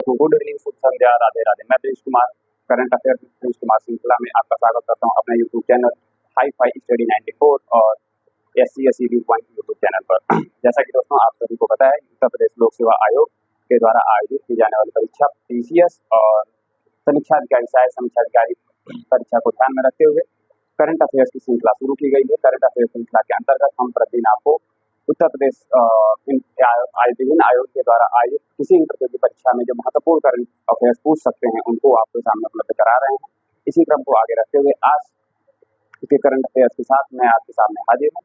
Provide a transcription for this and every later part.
Good evening, शुभ संध्या, राधे राधे। मैं Prince Kumar, current affair Prince Kumar श्रृंखला में आपका स्वागत करता हूं अपने YouTube channel hi fi study 94 और SC view point YouTube channel पर। जैसा कि दोस्तों आप सभी को पता है, उत्तर प्रदेश लोक सेवा आयोग के द्वारा आयोजित की जाने वाली परीक्षा TCS और समीक्षा अधिकारी सहायक समीक्षा अधिकारी परीक्षा को ध्यान में रखते हुए करंट अफेयर्स की श्रृंखला शुरू की गई है। करंट अफेयर श्रृंखला के अंतर्गत हम प्रतिदिन आपको उत्तर प्रदेश विभिन्न आयोग के द्वारा आयोजित किसी भी प्रतियोगी परीक्षा में जो महत्वपूर्ण करंट अफेयर्स पूछ सकते हैं उनको आपके सामने उपलब्ध करा रहे हैं। इसी क्रम को आगे रखते हुए आज के करंट अफेयर्स के साथ मैं आपके सामने हाजिर हूँ,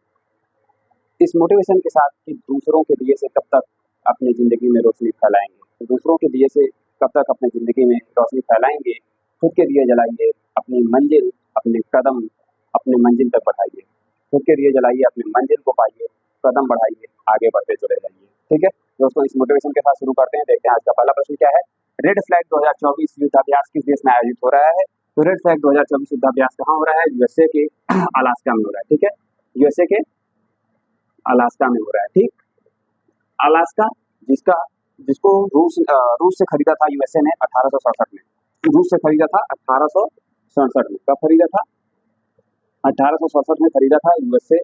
इस मोटिवेशन के साथ कि दूसरों के दिए से कब तक अपनी जिंदगी में रोशनी फैलाएंगे। तो दूसरों के दिए से कब तक अपनी जिंदगी में रोशनी फैलाएंगे, खुद के दिए जलाइए, अपनी मंजिल अपने कदम अपनी मंजिल तक बढ़ाइए। खुद के दिए जलाइए, अपनी मंजिल को पाइए, कदम बढ़ाइए, आगे बढ़ते चले जाइए। ठीक है दोस्तों, इस मोटिवेशन के साथ शुरू करते हैं। देखते हैं आज का पहला प्रश्न क्या है। रेड फ्लैग 2024 युद्धाभ्यास किस देश में आयोजित हो रहा है? तो रेड फ्लैग 2024 युद्धाभ्यास कहाँ हो रहा है? USA के अलास्का में हो रहा है। ठीक है, USA के अलास्का में हो रहा है। ठीक, अलास्का जिसको रूस से खरीदा था USA ने 1867 में। रूस से खरीदा था 1867 में। कब खरीदा था? 1867 में खरीदा था USA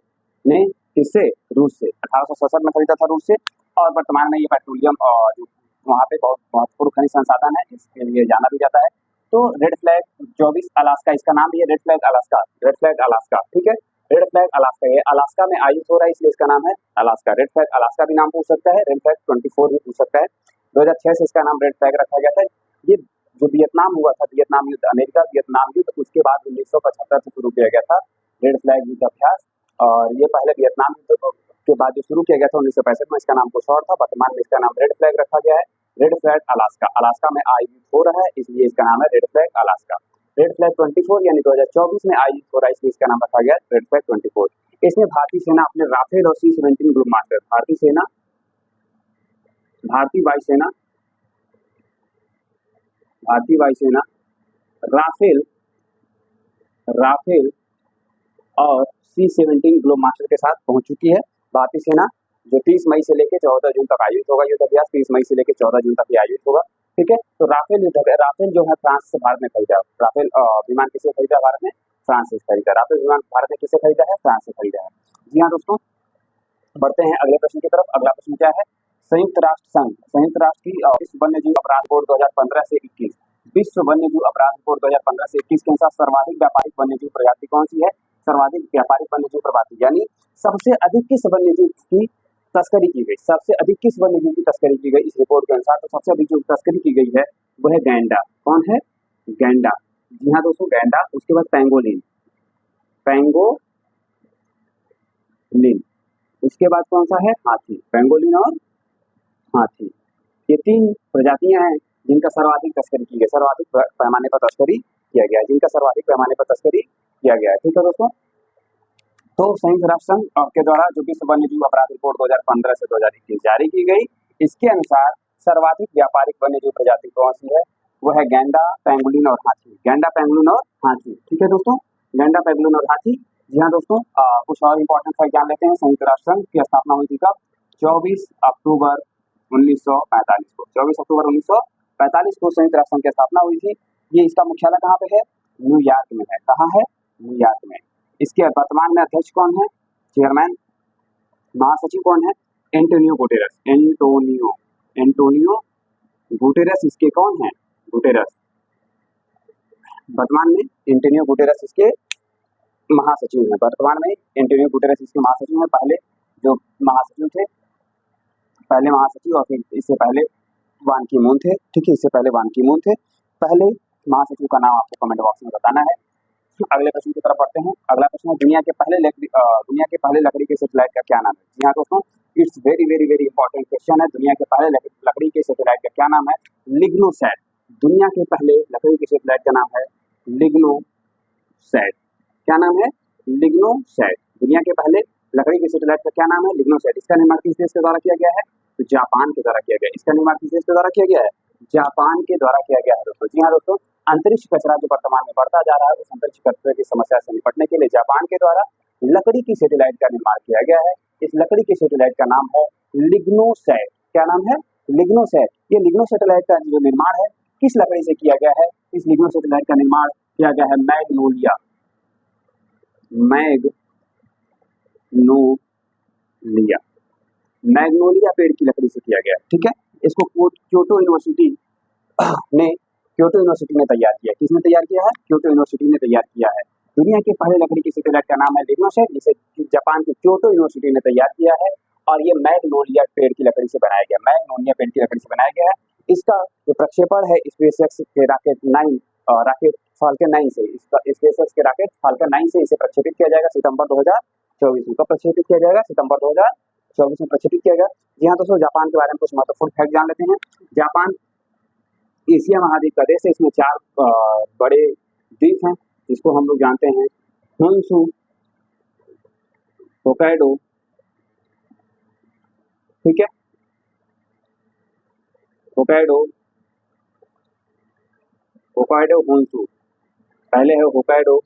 ने। किससे? रूस से। 1867 में खरीदा था रूस से। और वर्तमान में ये पेट्रोलियम जो वहाँ पे बहुत महत्वपूर्ण खनिज संसाधन है, इसके लिए जाना भी जाता है। तो रेड फ्लैग 24 अलास्का, इसका नाम भी है red flag Alaska. Red flag Alaska, ठीक है, रेड फ्लैग अलास्का। ये अलास्का में आयोजित हो रहा है, इसलिए इसका नाम है अलास्का। रेड फ्लैग अलास्का भी नाम पूछ सकता है, रेड फ्लैग 24 भी पूछ सकता है। 2006 से इसका नाम रेड फ्लैग रखा गया था। ये जो वियतनाम हुआ था, वियतनाम युद्ध, अमेरिका वियतनाम युद्ध, उसके बाद 1975 से शुरू किया गया था रेड फ्लैग युद्ध अभ्यास। और ये पहले वियतनाम युद्ध के बाद जो शुरू किया गया था 1965 में, इसका नाम कुछ और था। वर्तमान में इसका नाम रेड फ्लैग रखा गया है, रेड फ्लैग अलास्का। अलास्का में आयोजित हो रहा है, इसलिए इसका नाम है red flag Alaska. Red flag 24 यानी 2024 में आयोजित हो रहा है, इसलिए इसका नाम रखा गया है रेड फ्लैग 24। इसमें भारतीय सेना अपने राफेल और C-17 ग्रुप मास्टर, भारतीय वायुसेना राफेल और C-17 ग्लोब मास्टर के साथ पहुंच चुकी है। भारतीय सेना जो 30 मई से लेकर 14 जून तक आयोजित होगा युद्ध अभ्यास, 30 मई से लेकर 14 जून तक ये आयोजित होगा। ठीक है, तो राफेल जो है फ्रांस से भारत में खरीदा। राफेल विमान किसे खरीदा? भारत ने फ्रांस से खरीदा। राफेल विमान भारत ने किसे खरीदा है? फ्रांस से खरीदा है। जी हाँ दोस्तों, बढ़ते हैं अगले प्रश्न की तरफ। अगला प्रश्न क्या है। संयुक्त राष्ट्र की विश्व वन्यजीव अपराध रिपोर्ट 2015 से 21, विश्व वन्यजीव अपराध रिपोर्ट 2015 से 21 के अनुसार सर्वाधिक व्यापारिक वन्यजीव प्रजाति कौन सी है? सर्वाधिक व्यापारिक वन्यजीव प्रजाति यानी सबसे अधिक किस वन्यजीव की तस्करी की गई? सबसे अधिक किस वन्यजीव की तस्करी की गई इस रिपोर्ट के अनुसार? तो सबसे अधिक जो तस्करी की गई है वो है गैंडा। कौन है? गैंडा। जी हाँ दोस्तों, गैंडा। उसके बाद पेंगोलिन, उसके बाद कौन सा है? हाथी। पेंगोलिन और हाथी, ये 3 प्रजातियां हैं जिनका सर्वाधिक तस्करी की गई, सर्वाधिक पैमाने पर तस्करी किया गया है, जिनका सर्वाधिक पैमाने पर तस्करी किया गया है। ठीक है दोस्तों, तो संयुक्त राष्ट्र संघ के द्वारा जो विश्व वन्यजीव अपराध रिपोर्ट 2015 से 2021 जारी की गई, इसके अनुसार सर्वाधिक व्यापारिक वन्यजीव प्रजाति कौन सी है? वो है गैंडा, पेंगोलिन और हाथी। गैंडा, पेंगोलिन और हाथी। ठीक है दोस्तों, गैंडा, पेंगोलिन और हाथी। जी हाँ दोस्तों, कुछ और इम्पोर्टेंट फैक्ट जान लेते हैं। संयुक्त राष्ट्र संघ की स्थापना हुई थी कब? 24 अक्टूबर 1945 को। 24 अक्टूबर 1945 को संयुक्त राष्ट्र संघ की स्थापना हुई थी। ये इसका मुख्यालय कहाँ पे है? न्यूयॉर्क में है। कहाँ है? न्यूयॉर्क में। इसके वर्तमान में अध्यक्ष कौन है? चेयरमैन, महासचिव कौन है? एंटोनियो गुटेरेस इसके कौन है? गुटेरेस। वर्तमान में एंटोनियो गुटेरेस इसके महासचिव हैं। वर्तमान में एंटोनियो गुटेरेस इसके महासचिव हैं। पहले जो महासचिव थे, पहले महासचिव और फिर इससे पहले वान की मून थे। ठीक है, इससे पहले वान की मून थे। पहले महासचिव का नाम आपको कमेंट बॉक्स में बताना है। अगले प्रश्न की तरफ बढ़ते हैं। अगला प्रश्न है, दुनिया के पहले लकड़ी के सैटेलाइट का क्या नाम है? जी हाँ दोस्तों, it's very very very important question है। दुनिया के पहले लकड़ी के सैटेलाइट का क्या नाम है? लिग्नोसैट। दुनिया के पहले लकड़ी के सैटेलाइट का नाम है लिग्नोसैट। क्या नाम है? लिग्नोसैट। दुनिया के पहले लकड़ी के सैटेलाइट का क्या नाम है? लिग्नोसैट। इसका निर्माण किस देश के द्वारा किया गया है? तो जापान के द्वारा किया गया। इसका निर्माण किस देश के द्वारा किया गया है? जापान के द्वारा किया गया है दोस्तों। जी हाँ दोस्तों, अंतरिक्ष कचरा जो वर्तमान में बढ़ता जा रहा है, उस अंतरिक्ष कचरे की समस्या से निपटने के लिए जापान के द्वारा लकड़ी की सैटेलाइट का निर्माण किया गया है। इस लकड़ी के सैटेलाइट का नाम है लिग्नोसैट। क्या नाम है? लिग्नोसेट, ये लिग्नोसेटेलाइट का जो निर्माण है किस लकड़ी से किया गया है? इस लिग्नोसेटेलाइट का निर्माण किया गया है मैग्नोलिया, मैग्नोलिया, मैग्नोलिया पेड़ की लकड़ी से किया गया है। ठीक है, इसको क्योटो यूनिवर्सिटी ने तैयार किया। किसने तैयार किया है? क्योटो यूनिवर्सिटी ने तैयार किया है। दुनिया के पहले लकड़ी की सेटेलाइट का नाम है लिग्नोसेट, जिसे जापान की क्योटो यूनिवर्सिटी ने तैयार किया है और ये मैग्नोलिया पेड़ की लकड़ी से बनाया गया, मैग्नोलिया पेड़ की लकड़ी से बनाया गया है। इसका जो प्रक्षेपण है स्पेसएक्स के रॉकेट 9 रॉकेट फाल्कन 9 से, इसका स्पेसएक्स के रॉकेट फाल्कन 9 से इसे प्रक्षेपित किया जाएगा सितंबर 2024 में। कब प्रक्षेपित किया जाएगा? सितंबर 2024 में प्रक्षेपित किया जाएगा। जी हाँ दोस्तों, जापान के बारे में कुछ महत्वपूर्ण फैक्ट जान लेते हैं। जापान एशिया महाद्वीप का देश है। इसमें 4 बड़े द्वीप हैं जिसको हम लोग जानते हैं होन्शु, होक्काइडो, ठीक है, होक्काइडो, होन्शु। पहले है होक्काइडो,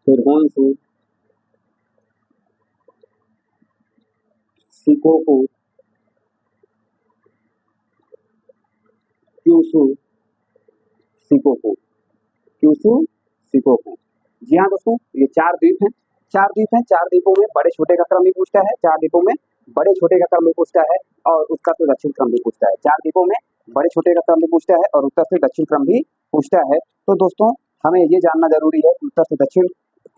फिर Honshu, Shikoku, Kyushu, Shikoku, Kyushu, Shikoku. जी हाँ दोस्तों, ये 4 द्वीप हैं। 4 द्वीपों में बड़े छोटे का क्रम भी पूछता है। 4 द्वीपों में बड़े छोटे का क्रम भी पूछता है और उत्तर से दक्षिण क्रम भी पूछता है। 4 द्वीपों में बड़े छोटे का क्रम भी पूछता है और उत्तर से दक्षिण क्रम भी पूछता है। तो दोस्तों हमें ये जानना जरूरी है उत्तर से दक्षिण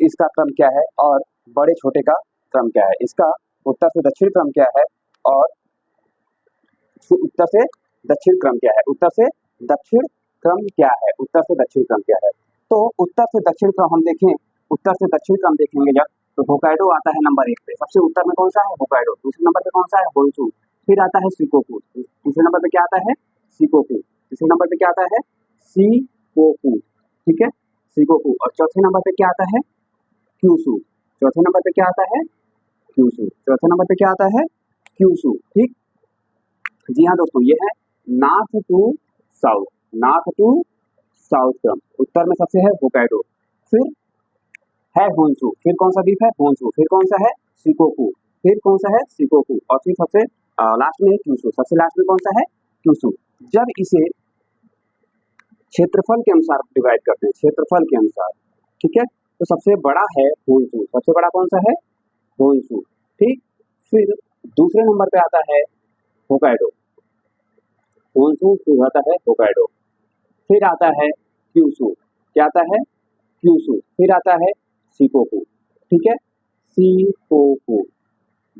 इसका क्रम क्या है और बड़े छोटे का क्रम क्या है। इसका उत्तर से दक्षिण क्रम क्या है और उत्तर से दक्षिण क्रम क्या है? उत्तर से दक्षिण क्रम क्या है? उत्तर से दक्षिण क्रम क्या है? तो उत्तर से दक्षिण क्रम हम देखें, उत्तर से दक्षिण क्रम देखेंगे जब, तो होक्काइडो आता है नंबर 1 पे। सबसे उत्तर में कौन सा है? होक्काइडो। दूसरे नंबर पे कौन सा है? होन्शु। फिर आता है शिकोकू। तीसरे नंबर पे क्या आता है? शिकोकू। तीसरे नंबर पे क्या आता है? शिकोकू, ठीक है, शिकोकू। और चौथे नंबर पे क्या आता है? क्यूशु। चौथे नंबर पे क्या आता है? क्यूशु। चौथे नंबर पे क्या आता है? क्यूशु, ठीक। जी हाँ दोस्तों, ये है north to south, north to south क्रम। उत्तर में सबसे है होक्काइडो, फिर है होन्शु, फिर कौन सा द्वीप है? होन्शु, फिर कौन सा है? शिकोकू, फिर कौन सा है? शिकोकू, और फिर सबसे लास्ट में है क्यूशु। सबसे लास्ट में कौन सा है? क्यूशु। जब इसे क्षेत्रफल के अनुसार डिवाइड करते हैं, क्षेत्रफल के अनुसार, ठीक है, तो सबसे बड़ा है होन्शु। सबसे बड़ा कौन सा है? होन्शु, ठीक। फिर दूसरे नंबर पे आता है होक्काइडो, होन्शु, फिर आता है होक्काइडो, फिर आता है क्यूशु। क्या आता है? क्यूशु। फिर आता है शिकोकू, ठीक है, शिकोकू।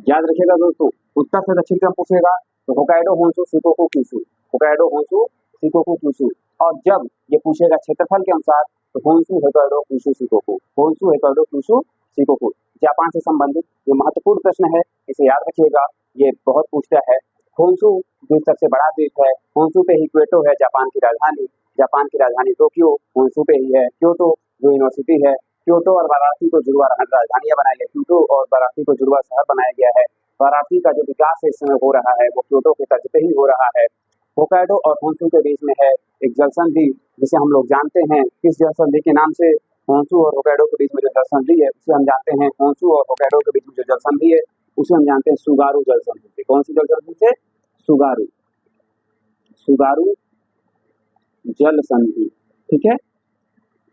याद रखिएगा दोस्तों, उत्तर से दक्षिण क्रम पूछेगा तो Hokkaido, Honshu, Shikoku, Kyushu, Hokkaido, Honshu, Shikoku, Kyushu. और जब ये पूछेगा क्षेत्रफल के अनुसार तो Honshu, Hokkaido, Kyushu, Shikoku, Honshu, Hokkaido, Kyushu, Shikoku. Japan से संबंधित ये महत्वपूर्ण प्रश्न है, इसे याद रखिएगा, ये बहुत पूछता है। होन्शु द्वीप सबसे बड़ा द्वीप है। होन्शु पे ही क्योटो है, जापान की राजधानी। जापान की राजधानी टोक्यो होन्शु पे ही है। क्योटो जो यूनिवर्सिटी है, क्योटो और वाराणसी को जुड़वा राजधानियां बनाई गई, क्योटो और वाराणसी को जुड़वा शहर बनाया गया है। वाराणसी का जो विकास है इस समय हो रहा है वो क्योटो के तर्ज पे ही हो रहा है। होक्काइडो और होन्शु के बीच में है एक जलसंधि, जिसे हम लोग जानते हैं किस जलसंधि के नाम से? होन्शु और होक्काइडो के बीच में जो जलसंधि है उसे हम जानते हैं, होन्शु और होक्काइडो के बीच में जो जलसंधि है उसे हम जानते हैं सुगारू जलसंधि से। कौन सी जलसंधि से? सुगारू, सुगारू जलसंधि, ठीक है,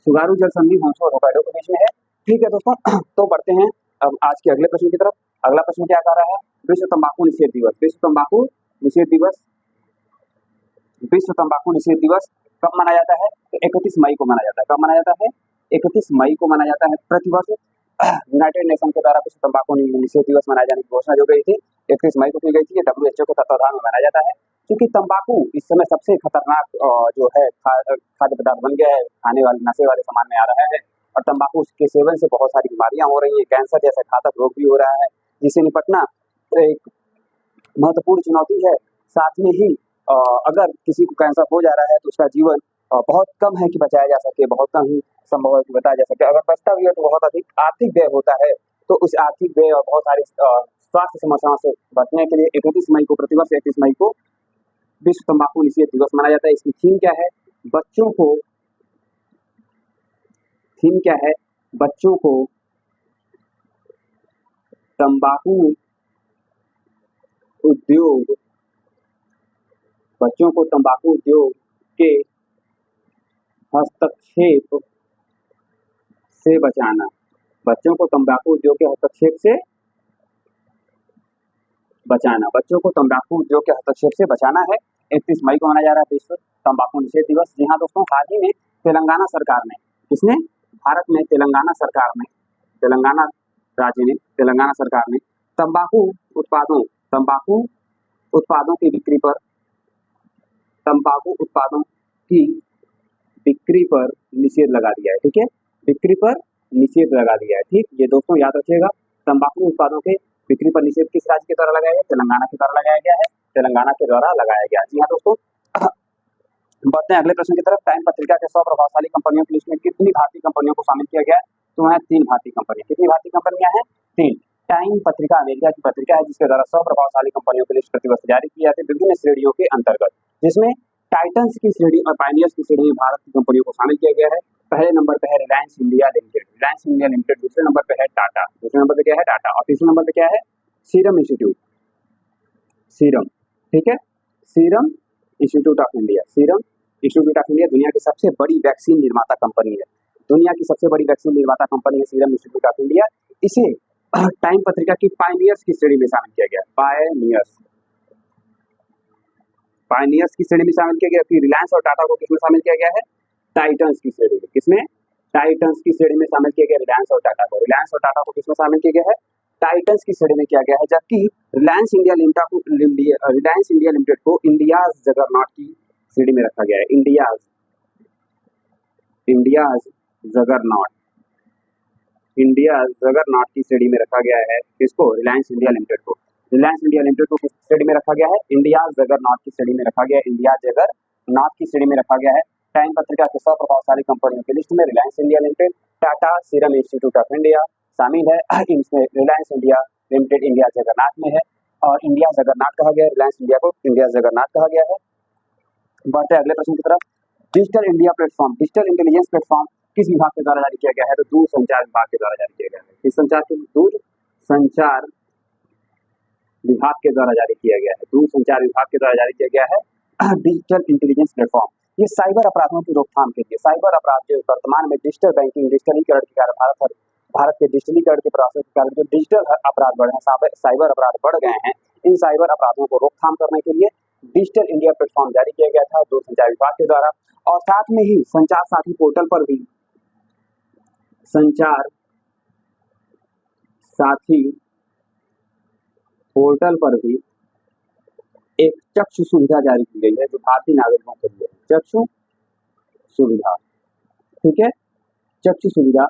सुगारू जलसंधि होन्शु और होक्काइडो के बीच में है। ठीक है दोस्तों, तो बढ़ते हैं अब आज के अगले प्रश्न की तरफ। अगला प्रश्न क्या कह रहा है? विश्व तंबाकू निषेध दिवस। विश्व तंबाकू निषेध दिवस, विश्व तंबाकू निषेध दिवस कब मनाया जाता है? तो 31 मई को मनाया जाता है। कब मनाया जाता है? 31 मई को मनाया जाता है प्रतिवर्ष। यूनाइटेड नेशन के द्वारा विश्व तंबाकू निषेध दिवस मनाए जाने की घोषणा जो गई थी 31 मई को की गई थी। ये WHO के तत्वाधान में मनाया जाता है, क्योंकि तंबाकू इस समय सबसे खतरनाक जो है खाद्य पदार्थ बन गया है, खाने वाले नशे वाले सामान में आ रहा है। और तंबाकू के सेवन से बहुत सारी बीमारियां हो रही हैं, कैंसर जैसा घातक रोग भी हो रहा है, जिसे निपटना एक महत्वपूर्ण चुनौती है। साथ में ही अगर किसी को कैंसर हो जा रहा है तो उसका जीवन बहुत कम है कि बचाया जा सके, बहुत कम ही संभव है कि बचाया जा सके। अगर बचता भी है तो बहुत अधिक आर्थिक व्यय होता है। तो उस आर्थिक व्यय और बहुत सारी स्वास्थ्य समस्याओं से बचने के लिए 31 मई को, प्रतिवर्ष 31 मई को विश्व तंबाकू निषेध दिवस मनाया जाता है। इसकी थीम क्या है? बच्चों को, थीम क्या है? बच्चों को तंबाकू उद्योग बच्चों को तंबाकू उद्योग के हस्तक्षेप से बचाना, बच्चों को तंबाकू उद्योग के हस्तक्षेप से बचाना, बच्चों को तंबाकू उद्योग के हस्तक्षेप से बचाना है। 31 मई को मनाया जा रहा है विश्व तंबाकू निषेध दिवस। जी हाँ दोस्तों, हाल ही में तेलंगाना सरकार ने, किसने, भारत में तेलंगाना सरकार ने, तेलंगाना राज्य ने, तेलंगाना सरकार ने तंबाकू उत्पादों की बिक्री पर, तंबाकू उत्पादों की बिक्री पर निषेध लगा दिया है। ठीक है, बिक्री पर निषेध लगा दिया है। ठीक, ये दोस्तों याद रखिएगा, तंबाकू उत्पादों के बिक्री पर निषेध किस राज्य के द्वारा लगाया गया? तेलंगाना के द्वारा लगाया गया है, तेलंगाना के द्वारा लगाया गया। जी हाँ दोस्तों, बढ़ते हैं अगले प्रश्न की तरफ। टाइम पत्रिका के 100 प्रभावशाली कंपनियों की लिस्ट में कितनी भारतीय कंपनियों को शामिल किया गया है? तो वहाँ 3 भारतीय कंपनियां। कितनी भारतीय कंपनियां हैं? 3। टाइम पत्रिका अमेरिका की पत्रिका है जिसके द्वारा 100 प्रभावशाली कंपनियों की लिस्ट प्रतिवर्ष जारी की जाती है विभिन्न श्रेणियों के अंतर्गत, जिसमें टाइटन्स की श्रेणी और पायनियर्स की श्रेणी में भारत की कंपनियों को शामिल किया गया है। पहले नंबर पे है Reliance India limited, Reliance India limited. दूसरे नंबर पे है टाटा, दूसरे नंबर पे क्या है? टाटा। और तीसरे नंबर पे क्या है? Serum institute, serum. ठीक है, serum institute of India, serum institute of India दुनिया की सबसे बड़ी वैक्सीन निर्माता कंपनी है, दुनिया की सबसे बड़ी वैक्सीन निर्माता कंपनी है सीरम इंस्टीट्यूट ऑफ इंडिया। इसे टाइम पत्रिका की पायनियर्स की श्रेणी में शामिल किया गया, पायनियर्स, पायनियर्स की श्रेणी में शामिल किया गया। फिर रिलायंस और टाटा को किसमें शामिल किया गया है? टाइटन्स की श्रेणी में। किसमें? टाइटन्स की श्रेणी में शामिल किया गया रिलायंस और टाटा को। रिलायंस और टाटा को किसमें शामिल किया गया है? टाइटन्स की श्रेणी में किया गया है। जबकि रिलायंस इंडिया लिमिटेड को इंडियाज जगरनॉट की श्रेणी में रखा गया है, इंडियाज जगरनॉट, इंडियाज जगरनॉट की श्रेणी में रखा गया है। किसको? रिलायंस इंडिया लिमिटेड को। रिलायंस इंडिया लिमिटेड को किस श्रेणी में रखा गया है? इंडियाज जगरनॉट की श्रेणी में रखा गया है, इंडिया जगरनॉट की श्रेणी में रखा गया है। टाइम पत्रिका के 100 प्रभावशाली कंपनियों की लिस्ट में Reliance India limited, Tata, serum institute of India शामिल है। इसमें Reliance India limited India juggernaut में है और इंडिया जगरनॉट कहा गया है, रिलायंस इंडिया को इंडिया जगरनॉट कहा गया है। बढ़ते हैं अगले प्रश्न की तरफ। Digital India platform, digital intelligence platform किस विभाग के द्वारा जारी किया गया है? तो दूरसंचार विभाग के द्वारा जारी किया गया है। किस संचार के? दूरसंचार विभाग के द्वारा जारी किया गया है, दूरसंचार विभाग के द्वारा जारी किया गया है डिजिटल इंटेलिजेंस प्लेटफॉर्म। ये साइबर अपराधों की रोकथाम के लिए, साइबर अपराध जो वर्तमान में डिजिटल बैंकिंग, डिजिटलीकरण के कारण भारत के डिजिटलीकरण के प्रोसेस के कारण जो डिजिटल अपराध बढ़े हैं, साइबर अपराध बढ़ गए हैं, इन साइबर अपराधों को रोकथाम करने के लिए डिजिटल इंडिया प्लेटफॉर्म जारी किया गया था दूरसंचार विभाग के द्वारा। और साथ में ही संचार साथी पोर्टल पर भी, संचार साथी पोर्टल पर भी एक चक्षु सुविधा जारी की गई है जो भारतीय नागरिकों के लिए, चक्षु सुविधा। ठीक है, चक्षु सुविधा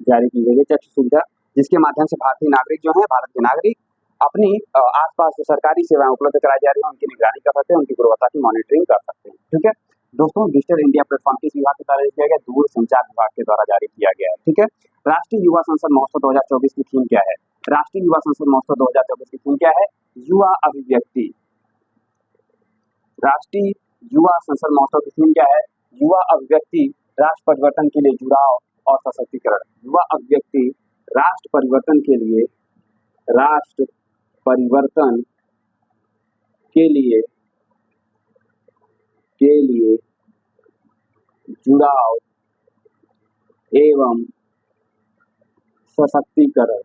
जारी की गई है, चक्षु सुविधा, जिसके माध्यम से भारतीय नागरिक जो है, भारत के नागरिक अपनी आसपास जो सरकारी सेवाएं उपलब्ध कराई जा रही है उनकी निगरानी कर सकते हैं, उनकी गुणवत्ता की मॉनिटरिंग कर सकते हैं। ठीक है दोस्तों, डिजिटल इंडिया प्लेटफॉर्म किस विभाग के द्वारा किया गया? दूरसंचार विभाग के द्वारा जारी किया गया है। ठीक है, राष्ट्रीय युवा संसद महोत्सव 2024 की थीम क्या है? राष्ट्रीय युवा संसद महोत्सव 2024 की थीम क्या है? युवा अभिव्यक्ति। राष्ट्रीय युवा संसद महोत्सव की थीम क्या है? युवा अभिव्यक्ति, राष्ट्र परिवर्तन के लिए जुड़ाव और सशक्तिकरण। युवा अभिव्यक्ति राष्ट्र परिवर्तन के लिए, राष्ट्र परिवर्तन के लिए जुड़ाव एवं सशक्तिकरण,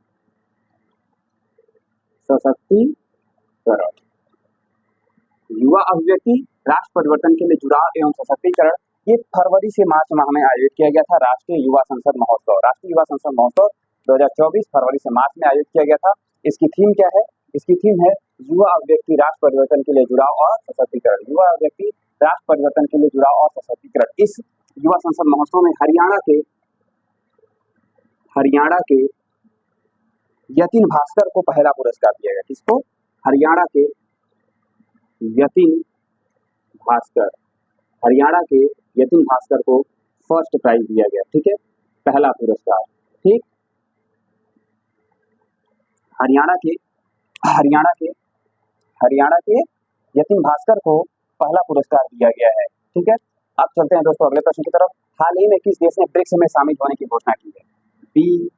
युवा अभिव्यक्ति राष्ट्र परिवर्तन के लिए जुड़ाव एवं सशक्तिकरण, ये फरवरी से मार्च माह में आयोजित किया गया था राष्ट्रीय युवा संसद महोत्सव। राष्ट्रीय युवा संसद महोत्सव 2024 फरवरी से मार्च में आयोजित किया गया था। इसकी थीम क्या है? इसकी थीम है युवा अभिव्यक्ति राष्ट्र परिवर्तन के लिए जुड़ाव और सशक्तिकरण। युवा अभिव्यक्ति राष्ट्र परिवर्तन के लिए जुड़ाव और सशक्तिकरण। इस युवा संसद महोत्सव में हरियाणा के यतिन भास्कर को पहला पुरस्कार दिया गया। किसको? हरियाणा के यतिन भास्कर, हरियाणा के यतिन भास्कर को फर्स्ट प्राइज दिया गया। ठीक है, पहला पुरस्कार। ठीक, हरियाणा के यतिन भास्कर को पहला पुरस्कार दिया गया है। ठीक है, अब चलते हैं दोस्तों अगले प्रश्न की तरफ। हाल ही में किस देश ने ब्रिक्स में शामिल होने की घोषणा की है? BRICS,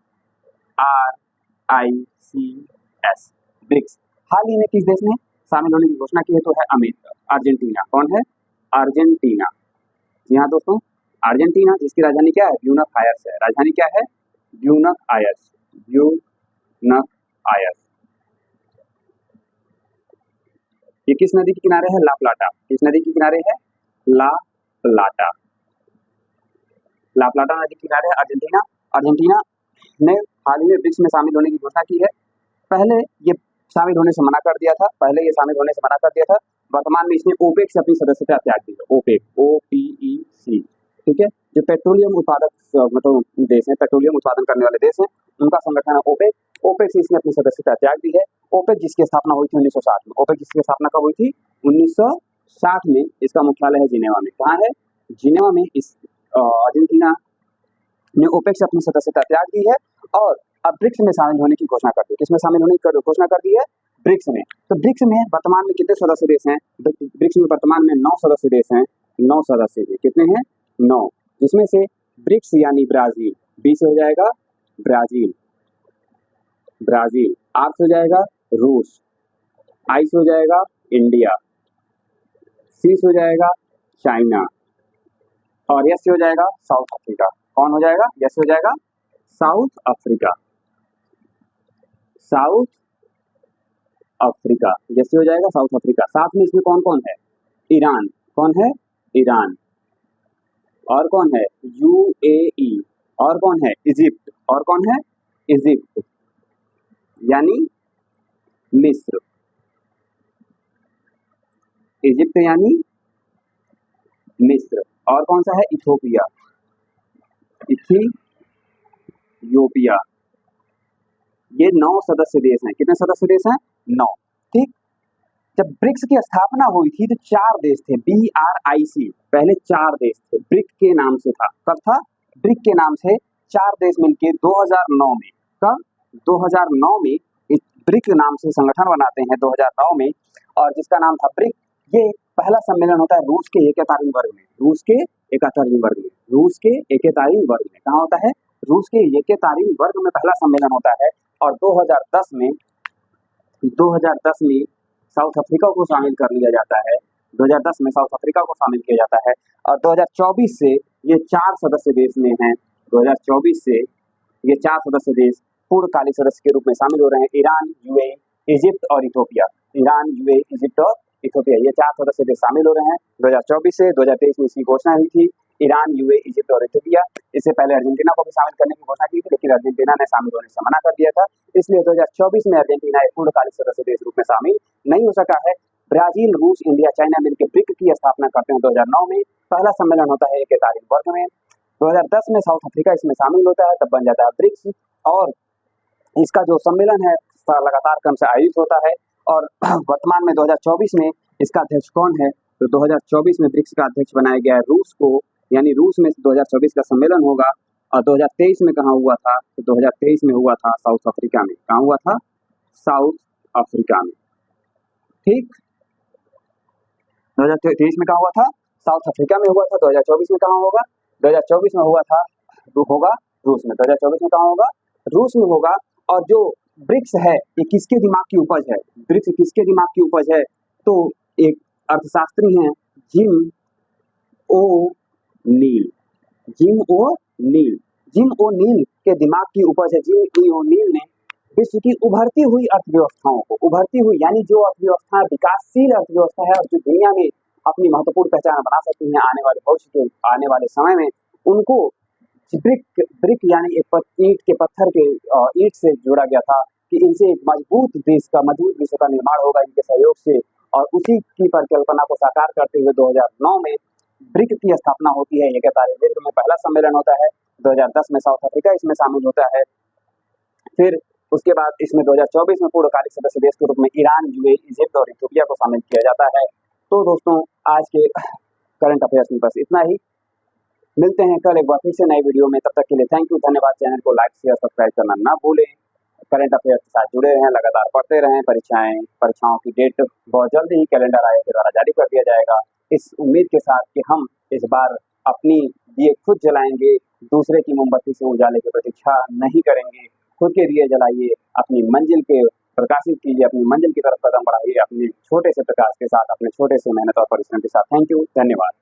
BRICS. हाल ही में किस देश ने शामिल होने की घोषणा की है तो है अर्जेंटीना। कौन है? अर्जेंटीना। जी हाँ दोस्तों, अर्जेंटीना, जिसकी राजधानी क्या है? ब्यूनस आयर्स है। राजधानी क्या है? Buenos Aires. Buenos Aires. ये किस नदी के किनारे है? ला प्लाटा। किस नदी के किनारे है? ला प्लाटा। ला प्लाटा नदी के किनारे है अर्जेंटीना। अर्जेंटीना ने हाल ही में ब्रिक्स में शामिल होने की घोषणा की है। पहले ये शामिल होने से मना कर दिया था, वर्तमान में इसने ओपेक से अपनी सदस्यता त्याग दी है। ओपेक, OPEC, ठीक है, जो पेट्रोलियम उत्पादक मतलब देश हैं, पेट्रोलियम उत्पादन करने वाले देश हैं, उनका संगठन है ओपेक। ओपेक से इसने अपनी सदस्यता त्याग दी है। ओपेक जिसकी स्थापना हुई थी 1960 में। ओपेक जिसकी स्थापना कब हुई थी? 1960 में। इसका मुख्यालय है जिनेवा में। कहाँ है? जिनेवा में। इस अर्जेंटीना ने ओपेक से अपनी सदस्यता त्याग दी है और अब ब्रिक्स में शामिल होने की घोषणा कर दी। किसमें शामिल होने की घोषणा कर दी है? ब्रिक्स में। तो ब्रिक्स में वर्तमान में कितने सदस्य देश हैं? ब्रिक्स में वर्तमान में 9 सदस्य देश हैं। 9 सदस्य देश कितने हैं? 9, जिसमें से ब्रिक्स यानी ब्राजील, बी से हो जाएगा ब्राजील, ब्राजील। आर से हो जाएगा रूस, आई से हो जाएगा इंडिया, सी से हो जाएगा चाइना और एस से हो जाएगा साउथ अफ्रीका। कौन हो जाएगा? एस से हो जाएगा साउथ अफ्रीका। साउथ अफ्रीका जैसे हो जाएगा साउथ अफ्रीका। साथ में इसमें कौन कौन है? ईरान। कौन है? ईरान। और कौन है? UAE। और कौन है? इजिप्ट। और कौन है? इजिप्ट यानी मिस्र। इजिप्ट यानी मिस्र। और कौन सा है? Ethiopia, Ethiopia. ये 9 सदस्य देश हैं। कितने सदस्य देश हैं? 9। ठीक। जब ब्रिक्स की स्थापना हुई थी तो 4 देश थे, BRIC। पहले 4 देश थे, ब्रिक के नाम से था। कब था? ब्रिक के नाम से 4 देश मिलके 2009 में। कब? 2009 में इस ब्रिक नाम से संगठन बनाते हैं 2009 में, और जिसका नाम था ब्रिक। ये पहला सम्मेलन होता है रूस के 71वें वर्ग में। रूस के 71वें वर्ग में। रूस के 71वें वर्ग में कहाँ होता है? रूस के 71वें वर्ग में पहला सम्मेलन होता है। और 2010 में साउथ अफ्रीका को शामिल कर लिया जाता है। 2010 में साउथ अफ्रीका को शामिल किया जाता है और 2024 से ये 4 सदस्य देश में हैं। 2024 से ये 4 सदस्य देश पूर्णकालिक सदस्य के रूप में शामिल हो रहे हैं। ईरान, UAE, इजिप्ट और इथोपिया। ईरान, UAE, इजिप्ट और इथोपिया, ये 4 सदस्य देश शामिल हो रहे हैं 2024 से। 2023 में इसकी घोषणा हुई थी। ईरान, UAE, इजिप्ट और इथोपिया। इससे पहले अर्जेंटीना को भी शामिल करने की घोषणा की थी, लेकिन अर्जेंटीना ने शामिल होने से मना कर दिया था। इसलिए 2024 में अर्जेंटीना एक पूर्णकालिक सदस्य देश रूप में शामिल नहीं हो सका है। ब्राजील, रूस, इंडिया, चाइना मिलकर ब्रिक की स्थापना करते हैं 2009 में। पहला सम्मेलन होता है 41वें वर्ग में। 2010 में साउथ अफ्रीका इसमें शामिल होता है, तब बन जाता है ब्रिक्स। और इसका जो सम्मेलन है लगातार क्रम से आयोजित होता है। और वर्तमान में 2024 में इसका अध्यक्ष कौन है? तो 2024 में ब्रिक्स का अध्यक्ष बनाया गया है रूस को, यानी रूस में 2024 का सम्मेलन होगा। और 2023 में कहाँ हुआ था? तो 2023 में हुआ था साउथ अफ्रीका में। कहाँ हुआ था? साउथ अफ्रीका में। ठीक, 2023 में कहाँ हुआ था? साउथ अफ्रीका में हुआ था। 2024 में कहाँ होगा? 2024 में हुआ था होगा रूस में। 2024 में कहाँ होगा? रूस में होगा। और जो ब्रिक्स है ये किसके दिमाग की उपज है? ब्रिक्स किसके दिमाग की उपज है? तो एक अर्थशास्त्री हैं जिम ओ नील। जिम ओ नील के दिमाग की उपज है। जिम ओ नील ने विश्व की उभरती हुई अर्थव्यवस्थाओं को, उभरती हुई यानी जो अर्थव्यवस्था विकासशील अर्थव्यवस्था है और जो दुनिया में अपनी महत्वपूर्ण पहचान बना सकती है आने वाले भविष्य के आने वाले समय में, उनको ब्रिक यानी एक ईंट के पत्थर के ईंट से जोड़ा गया था कि इनसे एक मजबूत देश का, मजबूत विश्व का निर्माण होगा इनके सहयोग से। और उसी की परिकल्पना को साकार करते हुए 2009 में ब्रिक की स्थापना होती है। 41वें वर्ग में पहला सम्मेलन होता है। 2010 में साउथ अफ्रीका इसमें शामिल होता है। फिर उसके बाद इसमें 2024 में पूर्णकालिक सदस्य देश के रूप में ईरान, UAE, इजिप्ट और इथोपिया को शामिल किया जाता है। तो दोस्तों आज के करंट अफेयर्स में बस इतना ही। मिलते हैं कल एक बार फिर से नई वीडियो में। तब तक के लिए थैंक यू, धन्यवाद। चैनल को लाइक, शेयर, सब्सक्राइब करना ना भूलें। करंट अफेयर के साथ जुड़े रहें, लगातार पढ़ते रहें। परीक्षाओं की डेट बहुत जल्द ही कैलेंडर आयोग के द्वारा जारी कर दिया जाएगा, इस उम्मीद के साथ कि हम इस बार अपनी दिए खुद जलाएंगे, दूसरे की मोमबत्ती से उजाले की प्रतीक्षा नहीं करेंगे। खुद के दिए जलाइए, अपनी मंजिल के प्रकाशित कीजिए, अपनी मंजिल की तरफ कदम बढ़ाइए अपने छोटे से प्रकाश के साथ, अपने छोटे से मेहनत और परिश्रम के साथ। थैंक यू, धन्यवाद।